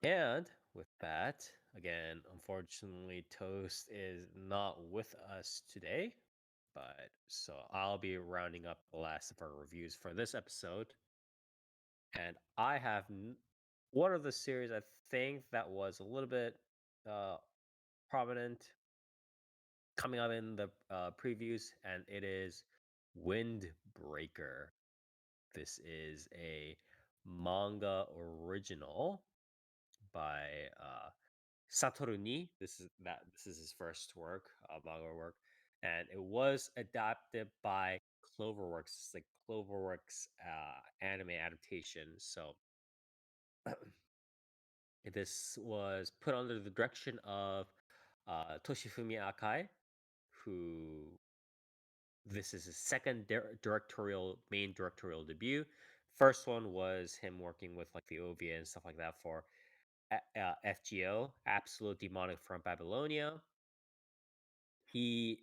And with that, again, unfortunately, Toast is not with us today, but so I'll be rounding up the last of our reviews for this episode. And I have one of the series I think that was a little bit uh, prominent coming up in the previews, and it is Windbreaker. This is a manga original by Satoru Ni. This is his first work, manga work, and it was adapted by Cloverworks. It's like Cloverworks anime adaptation. So this was put under the direction of Toshifumi Akai, who this is his second main directorial debut. First one was him working with like the OVA and stuff like that for FGO, Absolute Demonic from Babylonia. He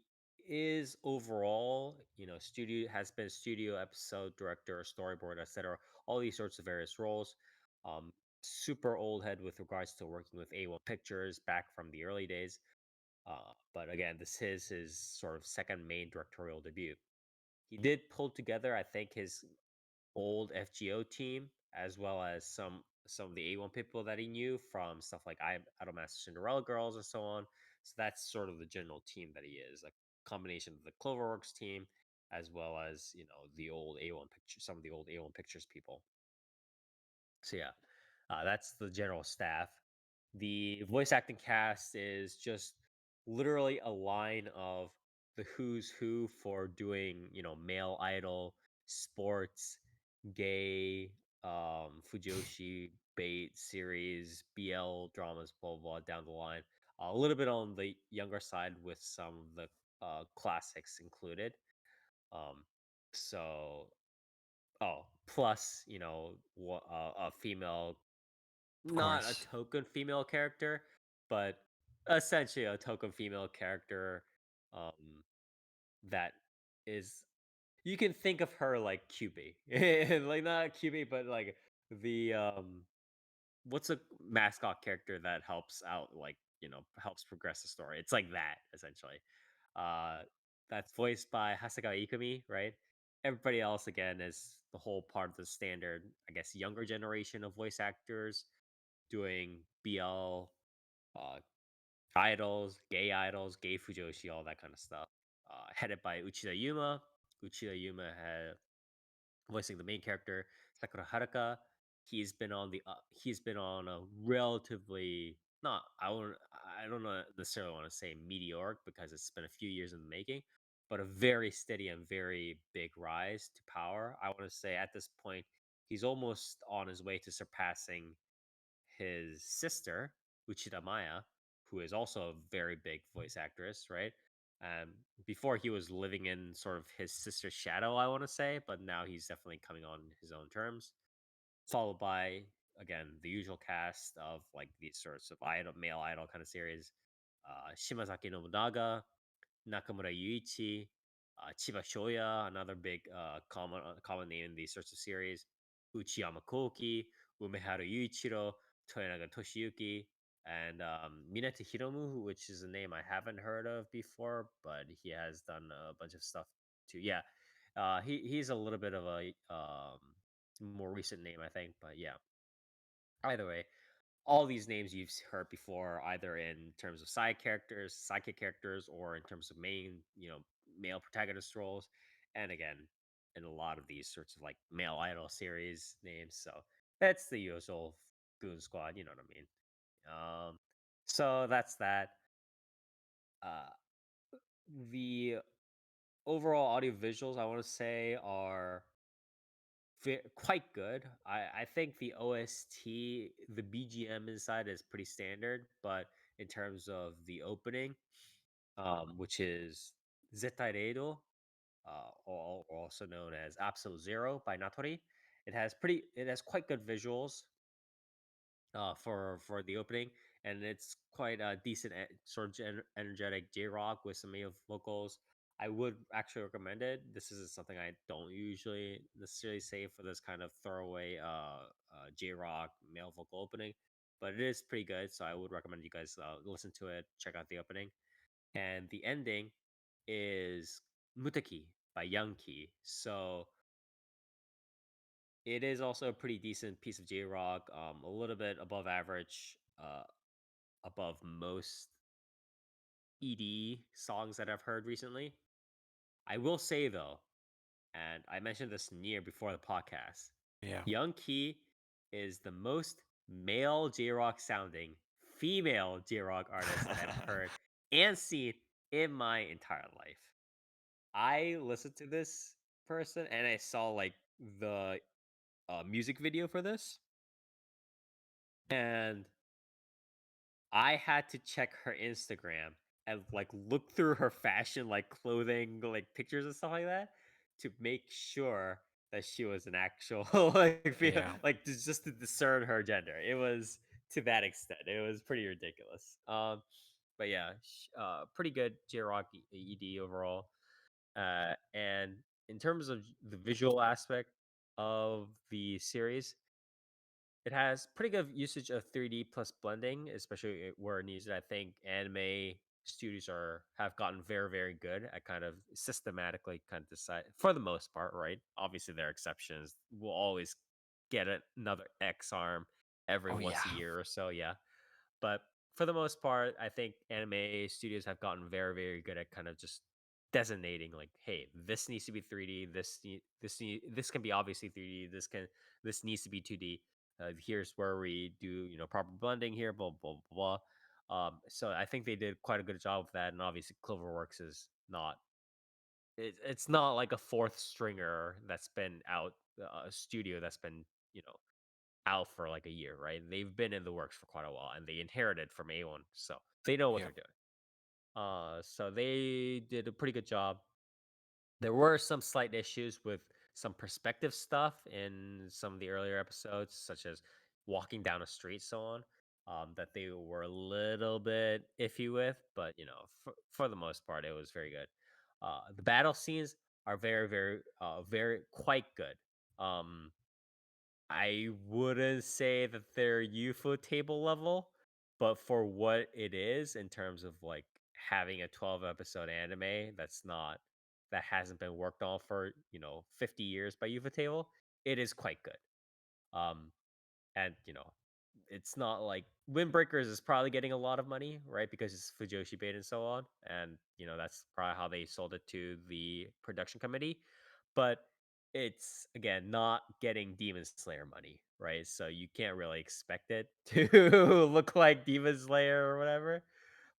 is overall, studio has been studio episode director, storyboard, etc. All these sorts of various roles. Um, Super old head with regards to working with A1 Pictures back from the early days. But again, this is his sort of second main directorial debut. He did pull together, I think, his old FGO team as well as some of the A1 people that he knew from stuff like Idolmaster Cinderella Girls and so on. So that's sort of the general team that he is, a combination of the Cloverworks team as well as the old A1 pictures, some of the old A1 Pictures people. So yeah, that's the general staff. The voice acting cast is just literally a line of the who's who for doing, male idol, sports, gay, Fujoshi, bait series, BL dramas, blah, blah, blah, down the line. A little bit on the younger side with some of the classics included. Um, so, plus, a female, Of not a course. token female character, but essentially a token female character um that is, you can think of her like QB. Like not QB, but like the what's a mascot character that helps out, like, helps progress the story. It's like that essentially. Uh that's voiced by Hasegawa Ikumi, right? Everybody else again is the whole part of the standard, I guess, younger generation of voice actors doing BL, uh, idols, gay Fujoshi, all that kind of stuff. Headed by Uchida Yuma. Uchida Yuma had voicing the main character, Sakura Haruka. He's been on a relatively, not I don't know necessarily want to say meteoric because it's been a few years in the making, but a very steady and very big rise to power. I want to say at this point he's almost on his way to surpassing his sister, Uchida Maya, who is also a very big voice actress, right? Before he was living in sort of his sister's shadow, I want to say, but now he's definitely coming on his own terms. Followed by, again, the usual cast of like these sorts of male idol kind of series. Shimazaki Nobunaga, Nakamura Yuichi, Chiba Shoya, another big common name in these sorts of series, Uchiyama Koki, Umeharu Yuichiro, Toyonaga Toshiyuki, and Mineta Hiromu, which is a name I haven't heard of before, but he has done a bunch of stuff too. Yeah, he's a little bit of a more recent name, I think, but yeah. Either way, all these names you've heard before, either in terms of sidekick characters, or in terms of main, male protagonist roles. And again, in a lot of these sorts of like male idol series names. So that's the usual Goon Squad, you know what I mean? Um, so that's that. Uh, the overall audio visuals, I want to say, are quite good. I think the OST, the BGM inside is pretty standard, but in terms of the opening, which is Zetai Reido, also known as Absolute Zero by Natori, it has quite good visuals for the opening, and it's quite a decent sort of energetic J rock with some male vocals. I would actually recommend it. This isn't something I don't usually necessarily say for this kind of throwaway J rock male vocal opening, but it is pretty good. So I would recommend you guys listen to it, check out the opening, and the ending is Mutaki by Young Key. So it is also a pretty decent piece of J rock, a little bit above average, above most ED songs that I've heard recently. I will say though, and I mentioned this near before the podcast, Yeah. Young Key is the most male J rock sounding female J rock artist that I've heard and seen in my entire life. I listened to this person and I saw like the music video for this, and I had to check her Instagram and like look through her fashion, like clothing, like pictures and stuff like that, to make sure that she was an actual Yeah. like just to discern her gender. It was to that extent. It was pretty ridiculous. But yeah, pretty good J Rock ED overall. And in terms of the visual aspect of the series, it has pretty good usage of 3D plus blending, especially where needed. I think anime studios are have gotten very, very good at kind of systematically kind of decide for the most part, right? Obviously, there are exceptions. We'll always get another X arm every Oh once a yeah. year or so, yeah. But for the most part, I think anime studios have gotten very, very good at kind of just designating like, hey, this needs to be 3D. This can be obviously 3D. This needs to be 2D. Here's where we do proper blending here. Blah blah blah. So I think they did quite a good job of that. And obviously, CloverWorks is not. It's not like a fourth stringer that's been out, a studio that's been out for like a year, right? They've been in the works for quite a while and they inherited from A1, so they know what Yeah. they're doing. So they did a pretty good job. There were some slight issues with some perspective stuff in some of the earlier episodes, such as walking down a street, so on, that they were a little bit iffy with, but for the most part, it was very good. The battle scenes are very, very, very quite good. Um, I wouldn't say that they're UFO table level, but for what it is in terms of like having a 12 episode anime that hasn't been worked on for 50 years by UFO table, it is quite good. Um and it's not like Windbreakers is probably getting a lot of money, right? Because it's Fujoshi Bait and so on. And that's probably how they sold it to the production committee. But it's again not getting Demon Slayer money, right? So you can't really expect it to look like Demon Slayer or whatever.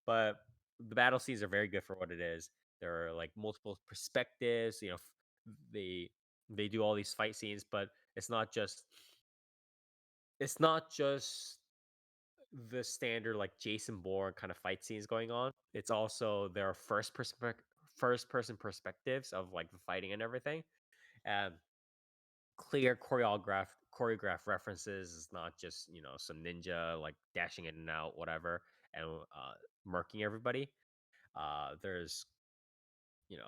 But the battle scenes are very good for what it is. There are like multiple perspectives, they they do all these fight scenes, but it's not just the standard like Jason Bourne kind of fight scenes going on. It's also their first person perspectives of like the fighting and everything. And clear choreographed references. Is not just some ninja like dashing in and out, whatever, and murking everybody. There's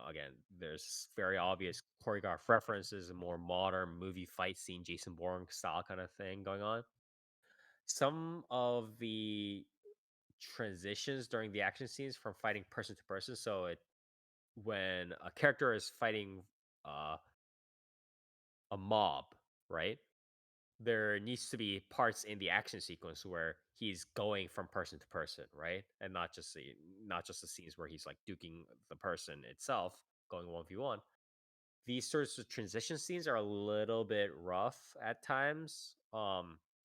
again, there's very obvious choreographed references, a more modern movie fight scene, Jason Bourne style kind of thing going on. Some of the transitions during the action scenes from fighting person to person. So when a character is fighting uh, a mob, right? There needs to be parts in the action sequence where he's going from person to person, right? And not just the scenes where he's like duking the person itself, going 1v1. These sorts of transition scenes are a little bit rough at times,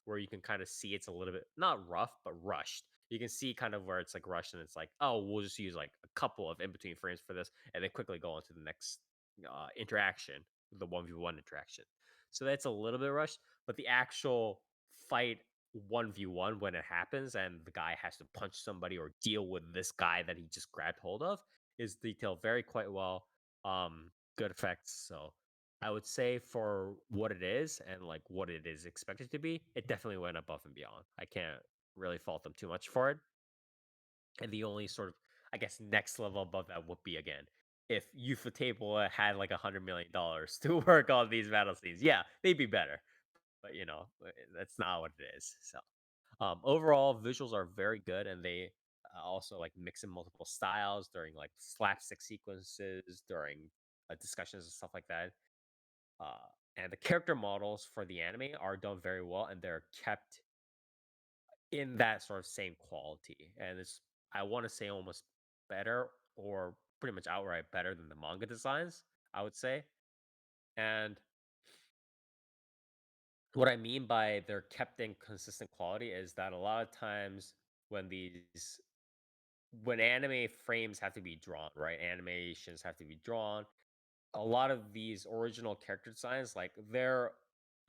where you can kind of see it's a little bit not rough but rushed. You can see kind of where it's like rushed and it's like, oh, we'll just use like a couple of in between frames for this and then quickly go on to the next interaction, the 1v1 interaction. So that's a little bit rushed, but the actual fight 1v1 when it happens and the guy has to punch somebody or deal with this guy that he just grabbed hold of is detailed very quite well. Good effects. So I would say for what it is and like what it is expected to be, it definitely went above and beyond. I can't really fault them too much for it. And the only sort of, I guess, next level above that would be again, if Ufotable had like $100 million to work on these battle scenes, yeah, they'd be better. But that's not what it is. So Overall, visuals are very good, and they also like mix in multiple styles during like slapstick sequences, during discussions and stuff like that. Uh, and the character models for the anime are done very well, and they're kept in that sort of same quality. And it's I want to say almost better, or pretty much outright better than the manga designs, I would say. And what I mean by they're kept in consistent quality is that a lot of times when these when anime frames have to be drawn, right? Animations have to be drawn. A lot of these original character designs, like they're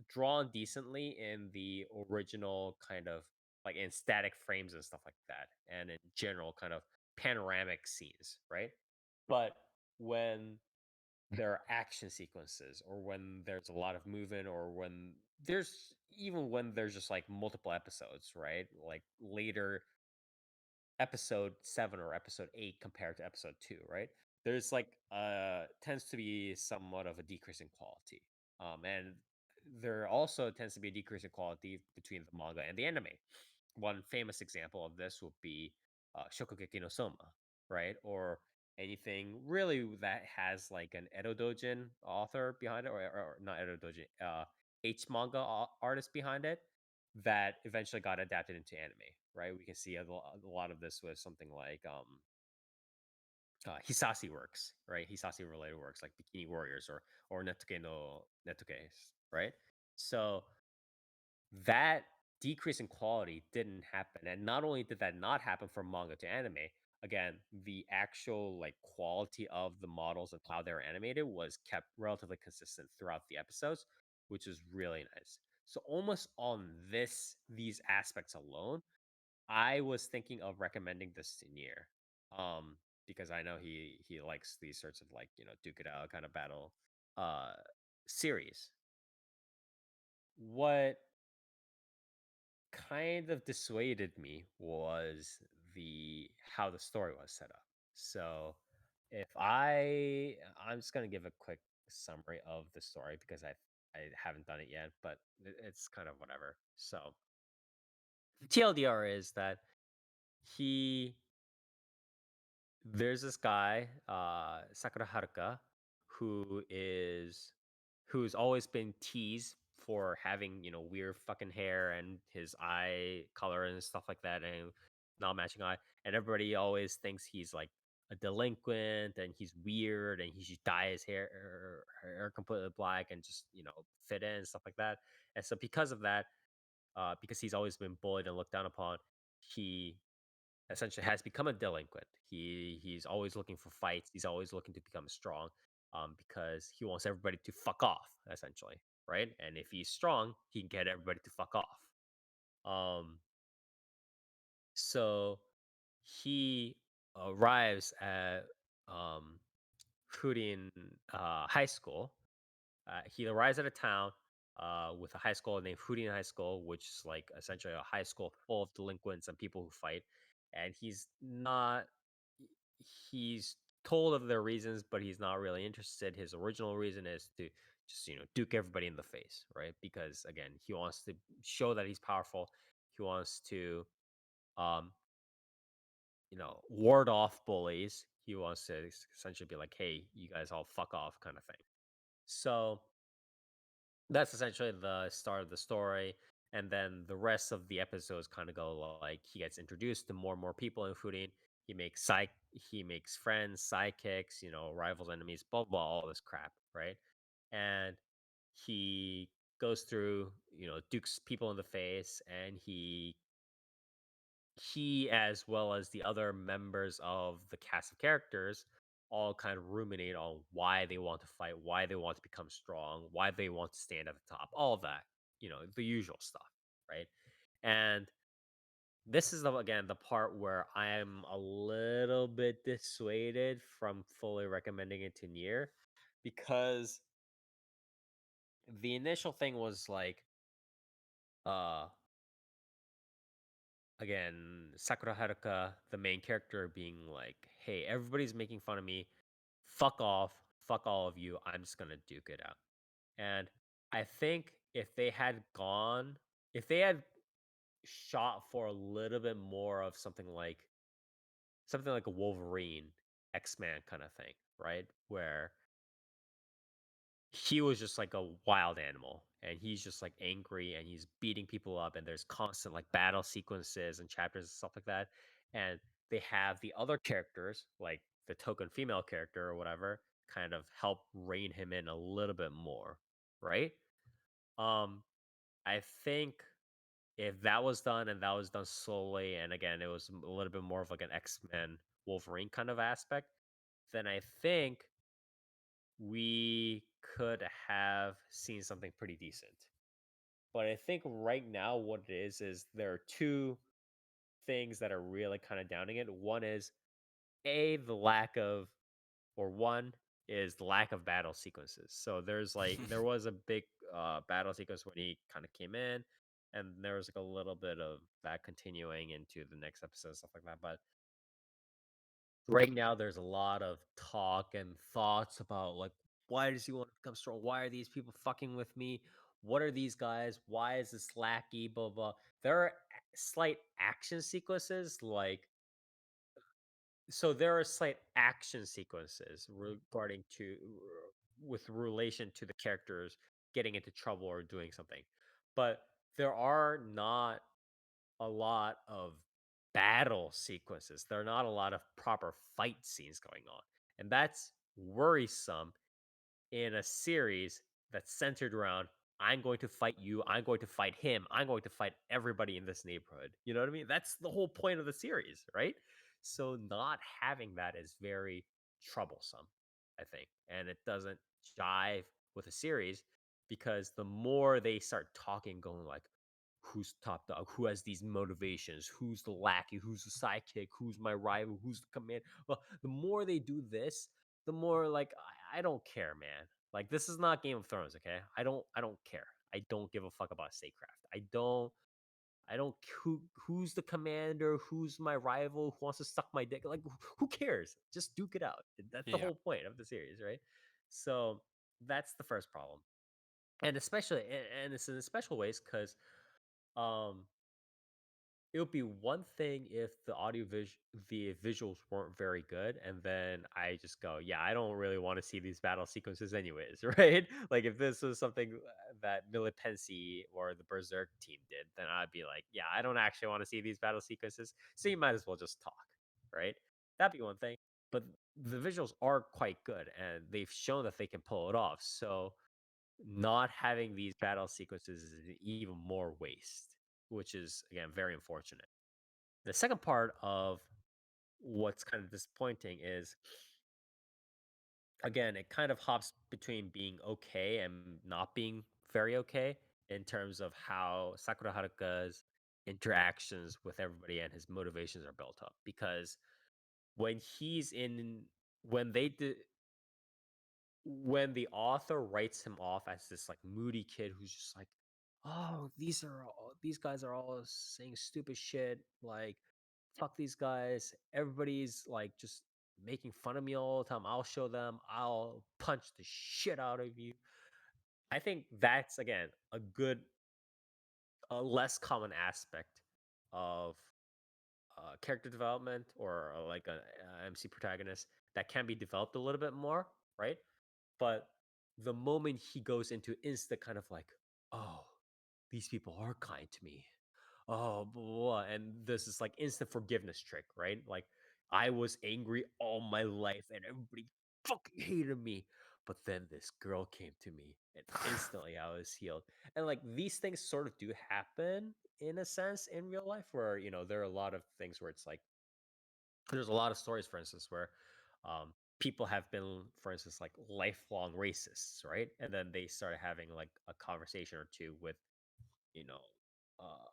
drawn decently in the original kind of like in static frames and stuff like that, and in general kind of panoramic scenes, right? But when there are action sequences, or when there's a lot of movement, or when there's just like multiple episodes, right? Like later episode 7 or episode 8 compared to episode 2, right? There's like tends to be somewhat of a decrease in quality. And there also tends to be a decrease in quality between the manga and the anime. One famous example of this would be Shokugeki no Soma, right? Or anything really that has like an Edo Dojin author behind it, or not Edo Dojin, H manga artist behind it, that eventually got adapted into anime, right? We can see a lot of this with something like Hisasi works, right? Hisasi related works like Bikini Warriors, or Netuke no Netuke, right? So that decrease in quality didn't happen, and not only did that not happen from manga to anime, again, the actual like quality of the models and how they were animated was kept relatively consistent throughout the episodes, which is really nice. So almost on these aspects alone, I was thinking of recommending this to Nier, because I know he likes these sorts of like duke it out kind of battle uh series. What kind of dissuaded me was the how the story was set up. So if I'm just gonna give a quick summary of the story because I haven't done it yet, but it's kind of whatever. So TLDR is that he there's this guy, Sakura Haruka, who is who's always been teased for having, weird fucking hair and his eye color and stuff like that, and not matching eye. And everybody always thinks he's like a delinquent and he's weird and he should dye his hair completely black and just, fit in and stuff like that. And so because of that, because he's always been bullied and looked down upon, he essentially has become a delinquent. He's always looking for fights. He's always looking to become strong, because he wants everybody to fuck off, essentially, right? And if he's strong, he can get everybody to fuck off. Um, so he arrives at um, Furin High School. He arrives at a town with a high school named Furin High School, which is like essentially a high school full of delinquents and people who fight. And he's not, he's told of their reasons, but he's not really interested. His original reason is to just, duke everybody in the face, right? Because again, he wants to show that he's powerful. He wants to, um, ward off bullies. He wants to essentially be like, hey, you guys all fuck off kind of thing. So, that's essentially the start of the story, and then the rest of the episodes kind of go like he gets introduced to more and more people, including he makes friends, sidekicks, rivals, enemies, blah blah, all this crap, right? And he goes through, dukes people in the face, and he as well as the other members of the cast of characters all kind of ruminate on why they want to fight, why they want to become strong, why they want to stand at the top, all of that, the usual stuff, right? And this is again the part where I am a little bit dissuaded from fully recommending it to Nier, because the initial thing was like, uh again, Sakura Haruka, the main character, being like, "Hey, everybody's making fun of me. Fuck off. Fuck all of you. I'm just gonna duke it out." And I think if they had shot for a little bit more of something like a Wolverine, X-Man kind of thing, right? Where he was just like a wild animal and he's just like angry and he's beating people up and there's constant like battle sequences and chapters and stuff like that. And they have the other characters, like the token female character or whatever, kind of help rein him in a little bit more, right? Um, I think if that was done and that was done slowly, and again, it was a little bit more of like an X-Men Wolverine kind of aspect, then I think we could have seen something pretty decent. But I think right now, what it is there are two things that are really kind of downing it. One is the lack of, or one is the lack of battle sequences. So there was a big battle sequence when he kind of came in, and there was like a little bit of that continuing into the next episode and stuff like that. But right now, there's a lot of talk and thoughts about like, why does he want to become strong? Why are these people fucking with me? What are these guys? Why is this lackey? Blah blah. There are slight action sequences, there are slight action sequences regarding with relation to the characters getting into trouble or doing something, but there are not a lot of battle sequences. There are not a lot of proper fight scenes going on. And that's worrisome in a series that's centered around I'm going to fight you, I'm going to fight him, I'm going to fight everybody in this neighborhood. You know what I mean? That's the whole point of the series, right? So not having that is very troublesome, I think. And it doesn't jive with a series because the more they start talking, going like, who's top dog, who has these motivations, who's the lackey, who's the sidekick, who's my rival, who's the command. Well, the more they do this, the more like I don't care, man. Like this is not Game of Thrones, okay? I don't care. I don't give a fuck about statecraft. I don't who's the commander, who's my rival, who wants to suck my dick. Like who cares? Just duke it out. That's the Yeah. whole point of the series, right? So that's the first problem. And especially and it's in special ways because um it would be one thing if the visuals weren't very good, and then I just go, "Yeah, I don't really wanna see these battle sequences anyways," right? Like, if this was something, that Milipensi or the Berserk team did, then I'd be like, "Yeah, I don't actually wanna see these battle sequences, so you might as well just talk," right? That'd be one thing, but the visuals are quite good, and they've shown that they can pull it off, so not having these battle sequences is an even more waste, which is, again, very unfortunate. The second part of what's kind of disappointing is, again, it kind of hops between being okay and not being very okay in terms of how Sakura Haruka's interactions with everybody and his motivations are built up. Because when he's in, when they did, when the author writes him off as this like moody kid who's just like, oh, these guys are all saying stupid shit, like fuck these guys. Everybody's like just making fun of me all the time. I'll show them. I'll punch the shit out of you. I think that's again a less common aspect of character development or like a MC protagonist that can be developed a little bit more, right? But the moment he goes into instant kind of like, oh, these people are kind to me. Oh, blah, blah, blah. And this is like instant forgiveness trick, right? Like I was angry all my life and everybody fucking hated me. But then this girl came to me and instantly I was healed. And like these things sort of do happen in a sense in real life where, there are a lot of things where it's like, there's a lot of stories, for instance, where people have been, for instance, like lifelong racists, right? And then they started having like a conversation or two with, you know,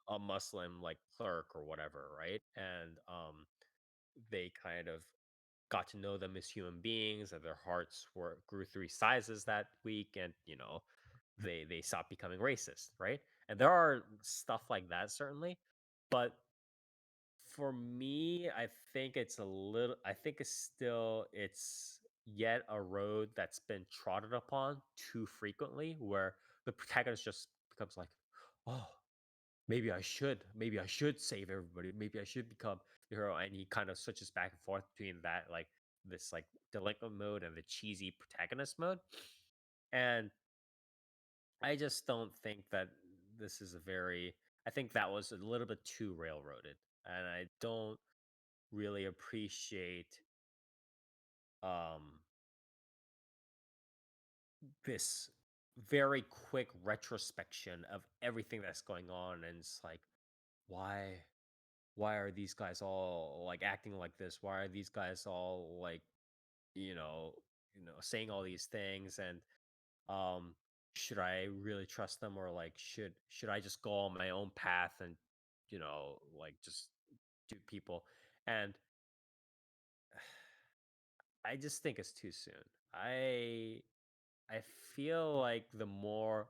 a Muslim like clerk or whatever, right? And they kind of got to know them as human beings, and their hearts were grew three sizes that week, and they stopped becoming racist, right? And there are stuff like that certainly, but for me, I think it's yet a road that's been trodden upon too frequently where the protagonist just becomes like, "Oh, maybe I should save everybody. Maybe I should become the hero. And he kind of switches back and forth between that, like this like delinquent mode and the cheesy protagonist mode. And I just don't think that this is a very, I think that was a little bit too railroaded. And I don't really appreciate um this very quick retrospection of everything that's going on. And it's like, why why are these guys all like acting like this? Why are these guys all like, you know, saying all these things? And um should I really trust them, or like should I just go on my own path and like just do people? And I just think it's too soon. I feel like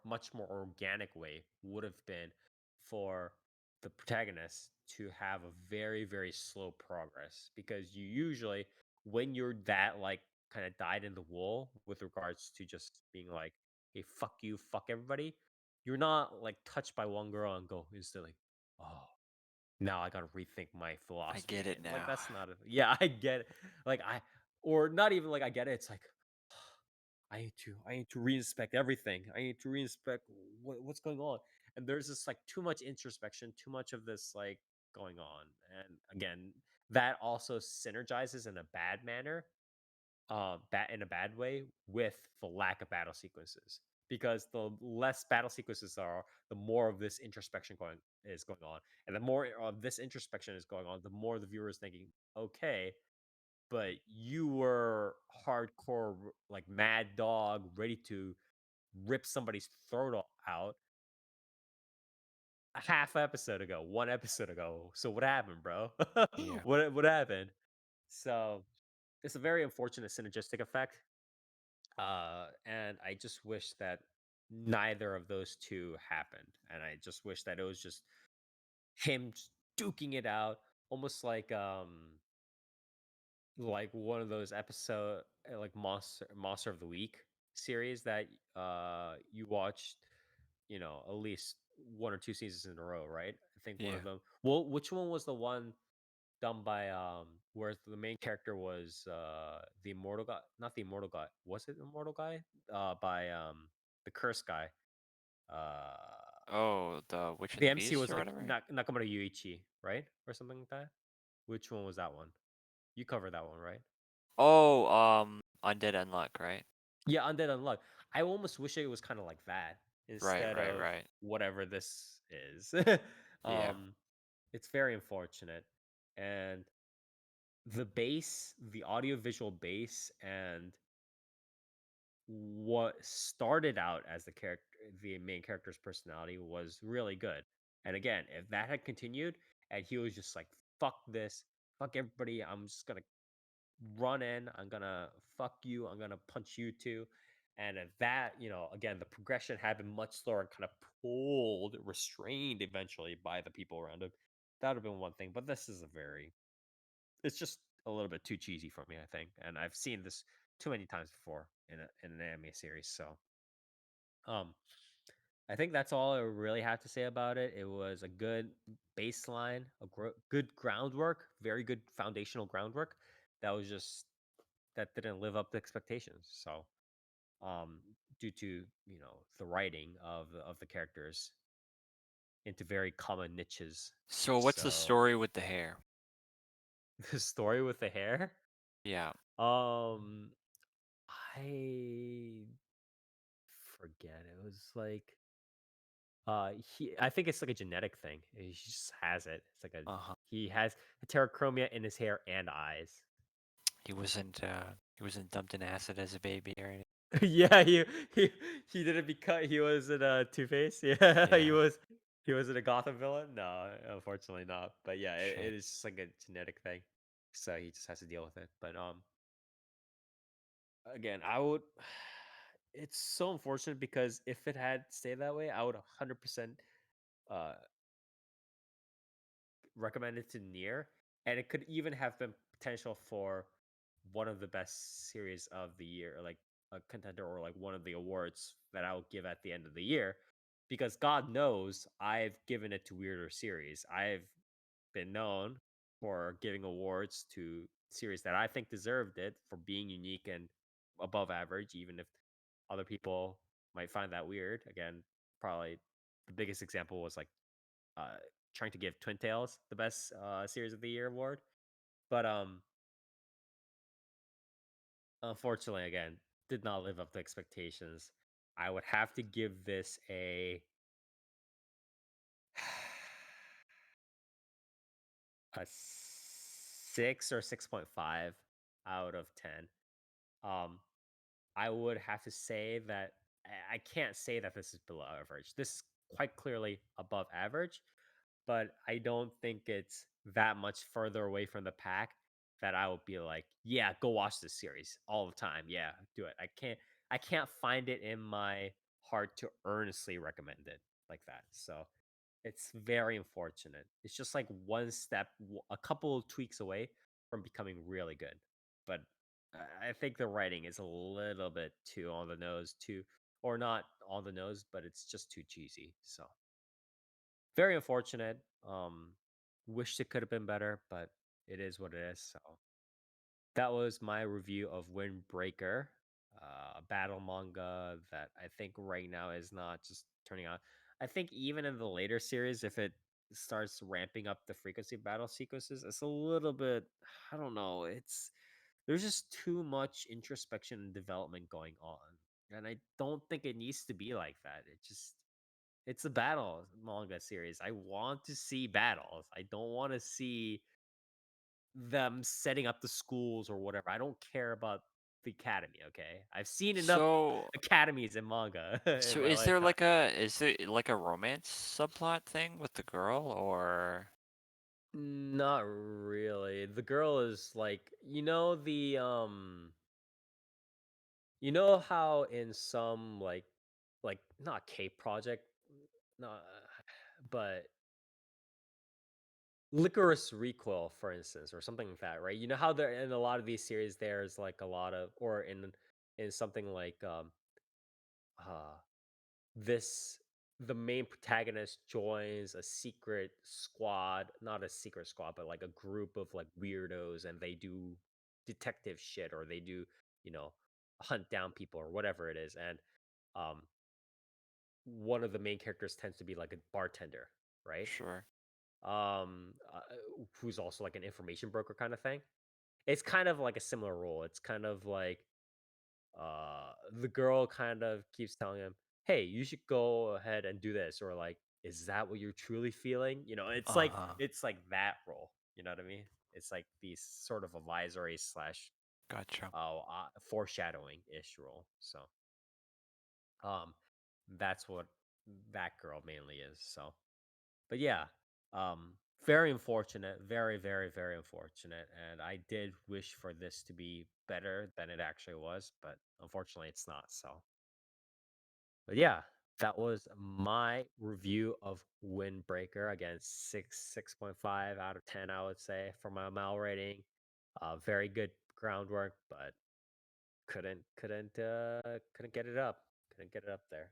much more organic way would have been for the protagonist to have a very, very slow progress, because you usually, when you're that like kind of dyed in the wool with regards to just being like, hey, fuck you, fuck everybody, you're not like touched by one girl and go instantly, oh, now I gotta rethink my I philosophy get it again. Like now. that's not a yeah, I get it. Like or not even like I get it. It's like I need to reinspect everything. I need to reinspect what's going on. And there's this like too much introspection, too much of this like going on. And again, that also synergizes in a bad manner, bad in a bad way, with the lack of battle sequences. Because the less battle sequences there are, the more of this introspection going on. And the more of this introspection is going on, the more the viewer is thinking, okay, but you were hardcore, like mad dog, ready to rip somebody's out a half episode ago, 1 episode ago. So what happened, bro? Yeah. What happened? So it's a very unfortunate synergistic effect. And I just wish that neither of those two happened. And I just wish that it was just him just duking it out, almost like one of those episode like monster of the week series that you watched, at least one or two seasons in a row, right? I think one of Yeah. them, well, which one was the one done by where the main character was the immortal guy, not the immortal guy, was it immortal guy, by the curse guy, uh Oh, the Witch and the the MC Beast was or like whatever? Nakamura Yuichi, right, or something like that. Which one was that one? You covered that one, right? Oh, Undead Unluck, right? Yeah, Undead Unluck. I almost wish it was kind of like that Right, instead right, of right. whatever this is. Yeah. um, it's very unfortunate, and the audiovisual base, and what started out as the main character's personality was really good. And again, if that had continued, and he was just like, "Fuck this, fuck everybody, I'm just gonna run in, I'm gonna fuck you, I'm gonna punch you too." And if that, again, the progression had been much slower and kind of pulled, restrained eventually by the people around him, that would have been one thing. But this is it's just a little bit too cheesy for me, I think. And I've seen this too many times before in an anime series. So, um, I think that's all I really have to say about it. It was a good baseline, good groundwork, very good foundational groundwork. That was just that didn't live up to expectations. So, um, due to the writing of the characters into very common niches. So what's the So story with the hair? the story with the hair, Yeah. um, I forget. It was like I think it's like a genetic thing. He just has it. It's like Uh-huh. he has heterochromia in his hair and eyes. He wasn't dumped in acid as a baby or anything. Yeah, he didn't because he was in a Two Face. Yeah, Yeah. he was in a Gotham villain. No, unfortunately not. But yeah, it Shit. is just like a genetic thing, so he just has to deal with it. But again, I would. It's so unfortunate because if it had stayed that way, I would 100% uh recommend it to Nier, and it could even have been potential for one of the best series of the year, like a contender, or like one of the awards that I will give at the end of the year. because God knows I've given it to weirder series. I've been known for giving awards to series that I think deserved it for being unique and above average, even if other people might find that weird. Again, probably the biggest example was like uh, trying to give Twin Tails the best series of the year award, but unfortunately, again, did not live up to expectations. I would have to give this a 6 or 6.5 out of 10. Um, I would have to say that I can't say that this is below average. This is quite clearly above average, but I don't think it's that much further away from the pack that I would be like, yeah, go watch this series all the time. Yeah, do it. I can't find it in my heart to earnestly recommend it like that. So it's very unfortunate. It's just like one step, a couple of tweaks away from becoming really good. But I think the writing is a little bit too on the nose, too, or not on the nose, but it's just too cheesy. So very unfortunate. Wished it could have been better, but it is what it is. So that was my review of Windbreaker, a battle manga that I think right now is not just turning out. I think even in the later series, if it starts ramping up the frequency of battle sequences, it's a little bit, I don't know, there's just too much introspection and development going on. And I don't think it needs to be like that. It's a battle manga series. I want to see battles. I don't want to see them setting up the schools or whatever. I don't care about the academy, okay? I've seen enough So academies in manga in so my is there lifetime. like a is it like a romance subplot thing with the girl or Not really. The girl is like, you know how in some like not Cape Project, no, but Licorice Recoil, for instance, or something like that, right? You know how there in a lot of these series there's like a lot of, or in something like uh this the main protagonist joins a secret squad, not a secret squad, but like a group of like weirdos, and they do detective shit, or they do, you know, hunt down people or whatever it is. And um one of the main characters tends to be like a bartender, right? sure? Who's also like an information broker kind of thing. It's kind of like a similar role. It's kind of like the girl kind of keeps telling him, "Hey, you should go ahead and do this," or like, "Is that what you're truly feeling?" Uh-huh. It's like that role. You know what I mean? It's like these sort of advisory slash Gotcha. foreshadowing ish role. So um, that's what that girl mainly is. So, but yeah, very unfortunate, very, very, very unfortunate. And I did wish for this to be better than it actually was, but unfortunately, it's not. So, but yeah, that was my review of Windbreaker. Again, 6.5 out of 10, I would say, for my MAL rating. Very good groundwork, but couldn't get it up. Couldn't get it up there.